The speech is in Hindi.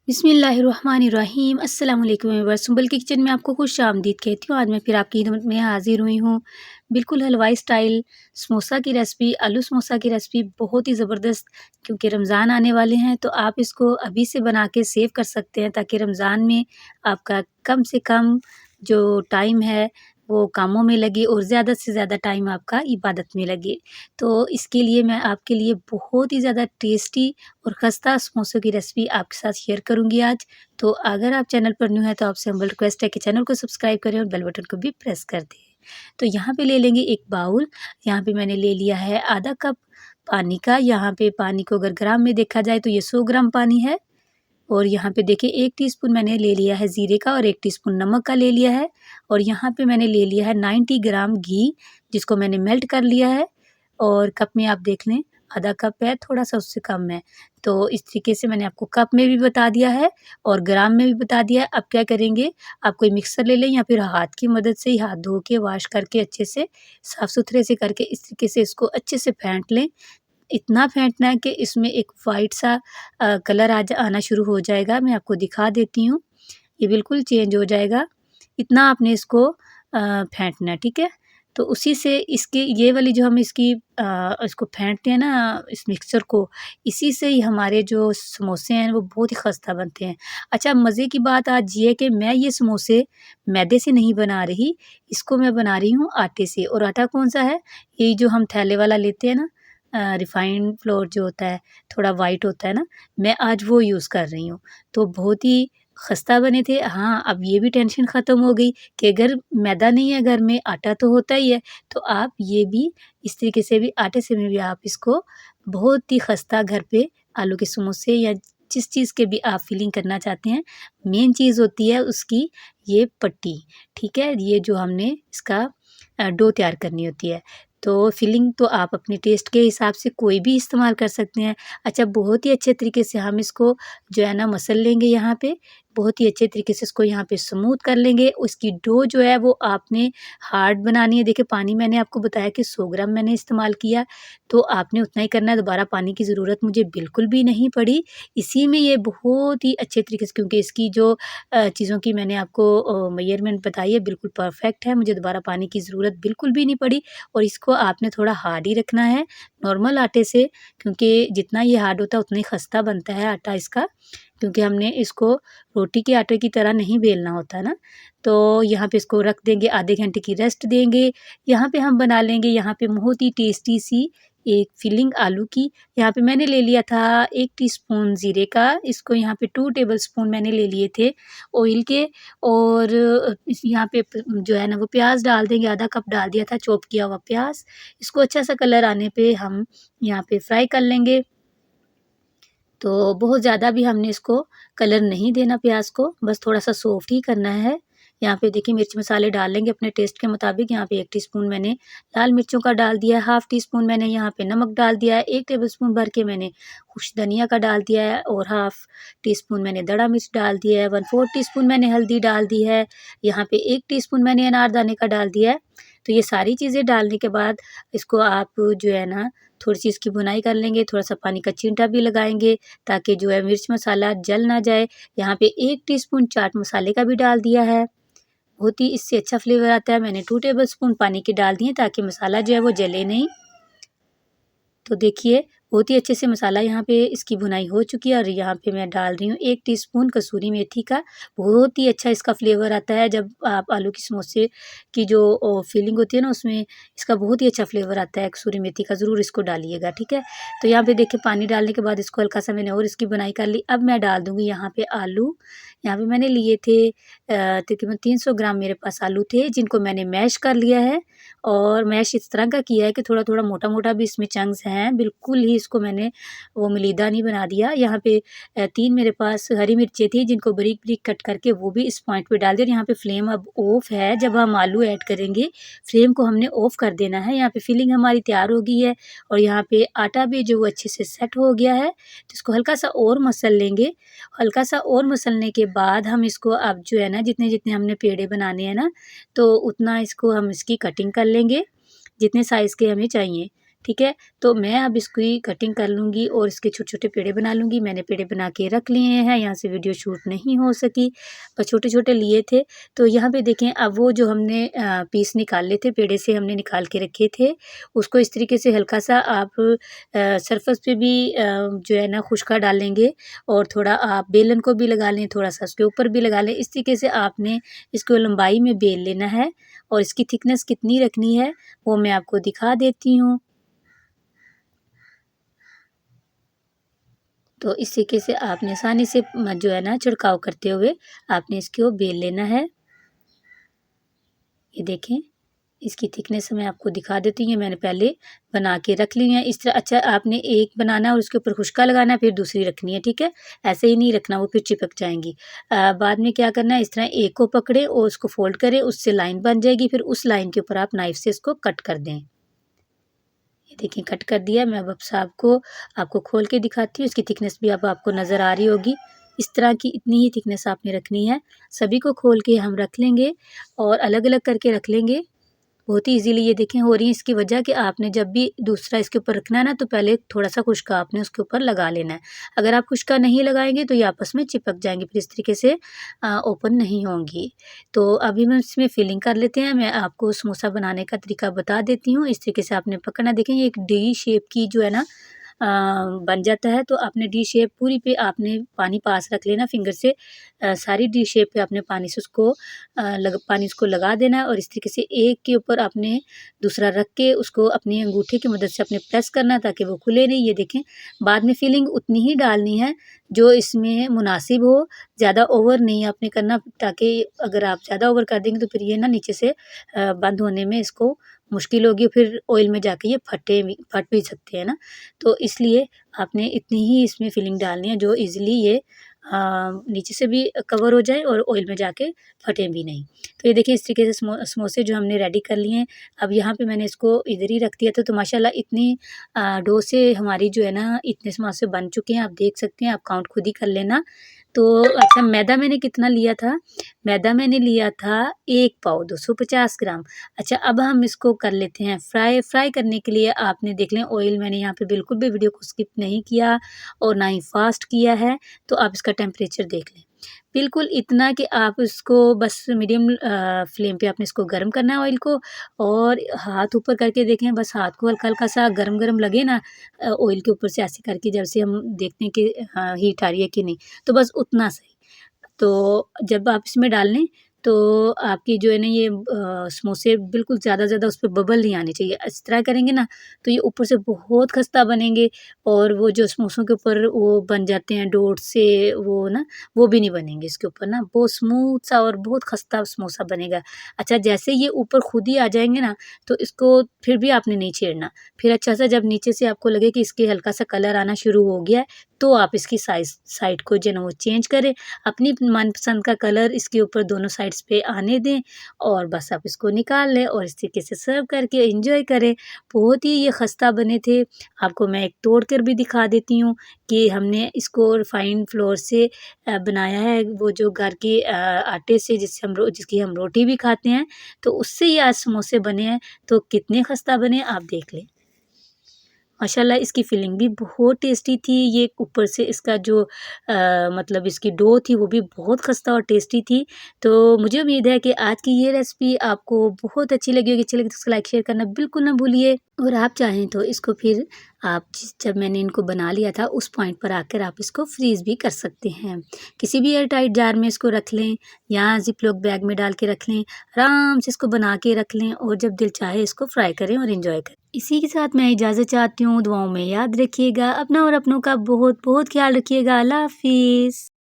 बिस्मिल्लाहिर्रहमानिर्रहीम अस्सलाम वालेकुम व्यूअर्स। सुंबल की किचन में आपको खुश आमदीद कहती हूँ। आज मैं फिर आपकी खिदमत में हाज़िर हुई हूँ। बिल्कुल हलवाई स्टाइल समोसा की रेसिपी, आलू समोसा की रेसिपी बहुत ही ज़बरदस्त। क्योंकि रमज़ान आने वाले हैं तो आप इसको अभी से बना के सेव कर सकते हैं, ताकि रमज़ान में आपका कम से कम जो टाइम है वो कामों में लगे और ज़्यादा से ज़्यादा टाइम आपका इबादत में लगे। तो इसके लिए मैं आपके लिए बहुत ही ज़्यादा टेस्टी और खस्ता समोसों की रेसिपी आपके साथ शेयर करूँगी आज। तो अगर आप चैनल पर न्यू हैं तो आपसे हम्बल रिक्वेस्ट है कि चैनल को सब्सक्राइब करें और बेल बटन को भी प्रेस कर दें। तो यहाँ पे ले लेंगे एक बाउल। यहाँ पे मैंने ले लिया है आधा कप पानी का। यहाँ पे पानी को अगर ग्राम में देखा जाए तो ये 100 ग्राम पानी है। और यहाँ पे देखिए 1 टीस्पून मैंने ले लिया है ज़ीरे का और 1 टीस्पून नमक का ले लिया है। और यहाँ पे मैंने ले लिया है 90 ग्राम घी, जिसको मैंने मेल्ट कर लिया है। और कप में आप देख लें आधा कप है, थोड़ा-सा उससे कम है। तो इस तरीके से मैंने आपको कप में भी बता दिया है और ग्राम में भी बता दिया है। अब क्या करेंगे, आप कोई मिक्सर ले लें या फिर हाथ की मदद से ही हाथ धो के वॉश करके अच्छे से साफ-सुथरे से करके इस तरीके से इसको अच्छे से फेंट लें। इतना फेंटना है कि इसमें एक वाइट सा कलर आना शुरू हो जाएगा। मैं आपको दिखा देती हूँ, ये बिल्कुल चेंज हो जाएगा। इतना आपने इसको फेंटना है, ठीक है? तो उसी से इसकी ये वाली जो हम इसको फेंटते हैं ना इस मिक्सचर को, इसी से ही हमारे जो समोसे हैं वो बहुत ही खस्ता बनते हैं। अच्छा, मज़े की बात आज ये है कि मैं ये समोसे मैदे से नहीं बना रही, इसको मैं बना रही हूँ आटे से। और आटा कौन-सा है? ये जो हम थैले वाला लेते हैं ना, रिफाइंड फ्लोर जो होता है, थोड़ा वाइट होता है ना, मैं आज वो यूज़ कर रही हूँ। तो बहुत ही खस्ता बने थे। हाँ, अब ये भी टेंशन ख़त्म हो गई कि अगर मैदा नहीं है घर में, आटा तो होता ही है। तो आप ये भी इस तरीके से भी आटे से में भी आप इसको बहुत ही खस्ता घर पे आलू के समोसे या जिस चीज़ के भी आप फिलिंग करना चाहते हैं, मेन चीज़ होती है उसकी ये पट्टी, ठीक है? ये जो हमने इसका डो तैयार करनी होती है। तो फिलिंग तो आप अपने टेस्ट के हिसाब से कोई भी इस्तेमाल कर सकते हैं। अच्छा, बहुत ही अच्छे तरीके से हम इसको जो है ना मसल लेंगे यहाँ पे, बहुत ही अच्छे तरीके से इसको यहाँ पे स्मूथ कर लेंगे। उसकी डो जो है वो आपने हार्ड बनानी है। देखिए, पानी मैंने आपको बताया कि 100 ग्राम मैंने इस्तेमाल किया, तो आपने उतना ही करना है, दोबारा पानी की ज़रूरत मुझे बिल्कुल भी नहीं पड़ी। इसी में ये बहुत ही अच्छे तरीके से, क्योंकि इसकी जो चीज़ों की मैंने आपको मेजरमेंट बताई है बिल्कुल परफेक्ट है, मुझे दोबारा पानी की ज़रूरत बिल्कुल भी नहीं पड़ी। और इसको आपने थोड़ा हार्ड ही रखना है नॉर्मल आटे से, क्योंकि जितना ये हार्ड होता है उतना ही खस्ता बनता है आटा इसका, क्योंकि हमने इसको रोटी के आटे की तरह नहीं बेलना होता है ना। तो यहाँ पे इसको रख देंगे, आधे घंटे की रेस्ट देंगे। यहाँ पे हम बना लेंगे यहाँ पे बहुत ही टेस्टी सी एक फिलिंग आलू की। यहाँ पे मैंने ले लिया था 1 टीस्पून ज़ीरे का, इसको यहाँ पे 2 टेबलस्पून मैंने ले लिए थे ऑयल के। और इस यहाँ पे जो है ना वो प्याज डाल देंगे, आधा कप डाल दिया था चॉप किया हुआ प्याज। इसको अच्छा सा कलर आने पे हम यहाँ पे फ्राई कर लेंगे। तो बहुत ज़्यादा भी हमने इसको कलर नहीं देना प्याज़ को, बस थोड़ा-सा सॉफ्ट ही करना है। यहाँ पे देखिए मिर्च मसाले डाल लेंगे अपने टेस्ट के मुताबिक। यहाँ पे 1 टीस्पून मैंने लाल मिर्चों का डाल दिया है, हाफ़ टीस्पून मैंने यहाँ पे नमक डाल दिया है, 1 टेबलस्पून भर के मैंने खुश धनिया का डाल दिया है और हाफ़ टीस्पून मैंने दड़ा मिर्च डाल दिया है, 1/4 टीस्पून मैंने हल्दी डाल दी है, यहाँ पे 1 टीस्पून मैंने अनारदाने का डाल दिया है। तो ये सारी चीज़ें डालने के बाद इसको आप जो है ना थोड़ी-सी इसकी भुनाई कर लेंगे, थोड़ा-सा पानी का छींटा भी लगाएँगे ताकि जो है मिर्च मसाला जल ना जाए। यहाँ पे 1 टीस्पून चाट मसाले का भी डाल दिया है, बहुत ही इससे अच्छा फ्लेवर आता है। मैंने 2 टेबलस्पून पानी के डाल दिए ताकि मसाला जो है वो जले नहीं। तो देखिए बहुत ही अच्छे से मसाला यहाँ पे इसकी भुनाई हो चुकी है और यहाँ पे मैं डाल रही हूँ 1 टीस्पून कसूरी मेथी का। बहुत ही अच्छा इसका फ्लेवर आता है जब आप आलू की समोसे की जो फिलिंग होती है ना उसमें इसका बहुत ही अच्छा फ्लेवर आता है कसूरी मेथी का, ज़रूर इसको डालिएगा, ठीक है। तो यहाँ पे देखिए पानी डालने के बाद इसको हल्का सा मैंने और इसकी बुनाई कर ली। अब मैं डाल दूँगी यहाँ पे आलू। यहाँ पे मैंने लिए थे तकरीबन 300 ग्राम मेरे पास आलू थे, जिनको मैंने मैश कर लिया है। और मैश इस तरह का किया है कि थोड़ा-थोड़ा मोटा-मोटा भी इसमें चंक्स हैं, बिल्कुल ही इसको मैंने वो मलीदा नहीं बना दिया। यहाँ पे 3 मेरे पास हरी मिर्चें थी जिनको बारीक-बारीक कट करके वो भी इस पॉइंट पे डाल दिया। और यहाँ पे फ्लेम अब ऑफ है, जब हम आलू ऐड करेंगे फ्लेम को हमने ऑफ कर देना है। यहाँ पे फिलिंग हमारी तैयार हो गई है और यहाँ पे आटा भी जो वो अच्छे से सेट हो गया है, तो इसको हल्का-सा और मसल लेंगे। हल्का-सा और मसलने के बाद हम इसको अब जो है ना जितने-जितने हमने पेड़े बनाने हैं ना, तो उतना इसको हम इसकी कटिंग कर लेंगे, जितने साइज़ के हमें चाहिए। ठीक है? तो मैं अब इसकी कटिंग कर लूँगी और इसके छोटे-छोटे पेड़े बना लूँगी। मैंने पेड़े बना के रख लिए हैं, यहाँ से वीडियो शूट नहीं हो सकी, पर छोटे-छोटे लिए थे। तो यहाँ पे देखें, अब वो जो हमने पीस निकाले थे, पेड़े से हमने निकाल के रखे थे, उसको इस तरीके से हल्का-सा आप सरफेस पे भी जो है ना खुशका डालेंगे और थोड़ा आप बेलन को भी लगा लें, थोड़ा-सा उसके ऊपर भी लगा लें। इस तरीके से आपने इसको लंबाई में बेल लेना है और इसकी थिकनेस कितनी रखनी है, वो मैं आपको दिखा देती हूँ। तो इस तरीके से आपने आसानी से जो है ना छिड़काव करते हुए आपने इसको बेल लेना है। ये देखें, इसकी थिकनेस मैं आपको दिखा देती हूँ, ये मैंने पहले बना के रख ली है। इस तरह अच्छा आपने एक बनाना है और उसके ऊपर खुशका लगाना है, फिर दूसरी रखनी है, ठीक है? ऐसे ही नहीं रखना, वो फिर चिपक जाएँगी। बाद में क्या करना है, इस तरह एक को पकड़ें और उसको फ़ोल्ड करें, उससे लाइन बन जाएगी, फिर उस लाइन के ऊपर आप नाइफ़ से इसको कट कर दें। ये देखिए कट कर दिया। मैं अब आपको आपको खोल के दिखाती हूँ, इसकी थिकनेस भी अब आपको नज़र आ रही होगी। इस तरह की इतनी ही थिकनेस आपने रखनी है। सभी को खोल के हम रख लेंगे और अलग-अलग करके रख लेंगे। बहुत ही ईज़िली ये देखें हो रही है, इसकी वजह कि आपने जब भी दूसरा इसके ऊपर रखना है ना, तो पहले थोड़ा-सा खुशका आपने उसके ऊपर लगा लेना है। अगर आप खुशका नहीं लगाएँगे तो ये आपस में चिपक जाएँगी, फिर इस तरीके से ओपन नहीं होंगी। तो अभी हम इसमें फिलिंग कर लेते हैं। मैं आपको समोसा बनाने का तरीका बता देती हूँ। इस तरीके से आपने पकड़ना, देखें ये एक डी शेप की जो है ना अ, बन जाता है। तो आपने डी शेप पूरी पे आपने पानी पास रख लेना फिंगर से, सारी डी शेप पे आपने पानी से उसको पानी उसको लगा देना है और इस तरीके से एक के ऊपर आपने दूसरा रख के उसको अपनी अंगूठे की मदद से अपने प्रेस करना है ताकि वो खुले नहीं। ये देखें, बाद में फिलिंग उतनी ही डालनी है जो इसमें मुनासिब हो, ज़्यादा ओवर नहीं आपने करना, ताकि अगर आप ज़्यादा ओवर कर देंगे तो फिर ये ना नीचे से बंद होने में इसको मुश्किल होगी, फिर ऑयल में जाके ये फट भी सकते हैं ना। तो इसलिए आपने इतनी ही इसमें फिलिंग डालनी है जो ईज़िली ये नीचे से भी कवर हो जाए और ऑयल में जाके फटे भी नहीं। तो ये देखिए इस तरीके से समोसे जो हमने रेडी कर लिए हैं। अब यहाँ पे मैंने इसको इधर ही रख दिया था, तो माशाल्लाह इतनी डो से हमारी जो है ना इतने समोसे बन चुके हैं। आप देख सकते हैं, आप काउंट खुद ही कर लेना। तो अच्छा मैदा मैंने कितना लिया था? मैदा मैंने लिया था 1 पाव 250 ग्राम। अच्छा अब हम इसको कर लेते हैं फ्राई। फ्राई करने के लिए आपने देख लें ऑयल मैंने यहाँ पे बिल्कुल भी वीडियो को स्किप नहीं किया और ना ही फ़ास्ट किया है। तो आप इसका टेम्परेचर देख लें। बिल्कुल इतना कि आप इसको बस मीडियम फ्लेम पे आपने इसको गरम करना है ऑयल को, और हाथ ऊपर करके देखें, बस हाथ को हल्का-हल्का सा गरम-गरम लगे ना ऑयल के ऊपर से ऐसे करके, जैसे हम देखते हैं कि हाँ, हीट आ रही है कि नहीं, तो बस उतना सही। तो जब आप इसमें डाल लें तो आपकी जो है ना ये समोसे बिल्कुल ज़्यादा उस पे बबल नहीं आने चाहिए। इस तरह करेंगे ना तो ये ऊपर से बहुत खस्ता बनेंगे और वो जो समोसों के ऊपर वो बन जाते हैं डॉट से, वो ना वो भी नहीं बनेंगे इसके ऊपर ना, बहुत स्मूथ सा और बहुत खस्ता समोसा बनेगा। अच्छा जैसे ये ऊपर खुद ही आ जाएँगे ना, तो इसको फिर भी आपने नहीं छेड़ना। फिर अच्छा सा जब नीचे से आपको लगे कि इसके हल्का सा कलर आना शुरू हो गया है, तो आप इसकी साइड को जो है ना वो चेंज करें। अपनी मनपसंद का कलर इसके ऊपर दोनों साइड्स पे आने दें और बस आप इसको निकाल लें और इस तरीके से सर्व करके एंजॉय करें। बहुत ही ये खस्ता बने थे। आपको मैं एक तोड़ कर भी दिखा देती हूँ कि हमने इसको रिफाइंड फ्लोर से बनाया है, वो जो घर के आटे से जिसकी हम रोटी भी खाते हैं, तो उससे ये आज समोसे बने हैं। तो कितने खस्ता बने आप देख लें। माशाल्लाह इसकी फिलिंग भी बहुत टेस्टी थी। ये ऊपर से इसका जो मतलब इसकी डो थी वो भी बहुत खस्ता और टेस्टी थी। तो मुझे उम्मीद है कि आज की ये रेसिपी आपको बहुत अच्छी लगी होगी। अच्छी लगी तो इसको लाइक शेयर करना बिल्कुल ना भूलिए, और आप चाहें तो इसको फिर आप जब मैंने इनको बना लिया था उस पॉइंट पर आकर आप इसको फ्रीज़ भी कर सकते हैं। किसी भी एयर टाइट जार में इसको रख लें या ज़िप-लॉक बैग में डाल के रख लें। आराम से इसको बना के रख लें और जब दिल चाहे इसको फ्राई करें और एंजॉय करें। इसी के साथ मैं इजाज़त चाहती हूँ। दुआओं में याद रखिएगा अपना और अपनों का बहुत बहुत ख्याल रखिएगा। अल्लाह हाफ़िज़।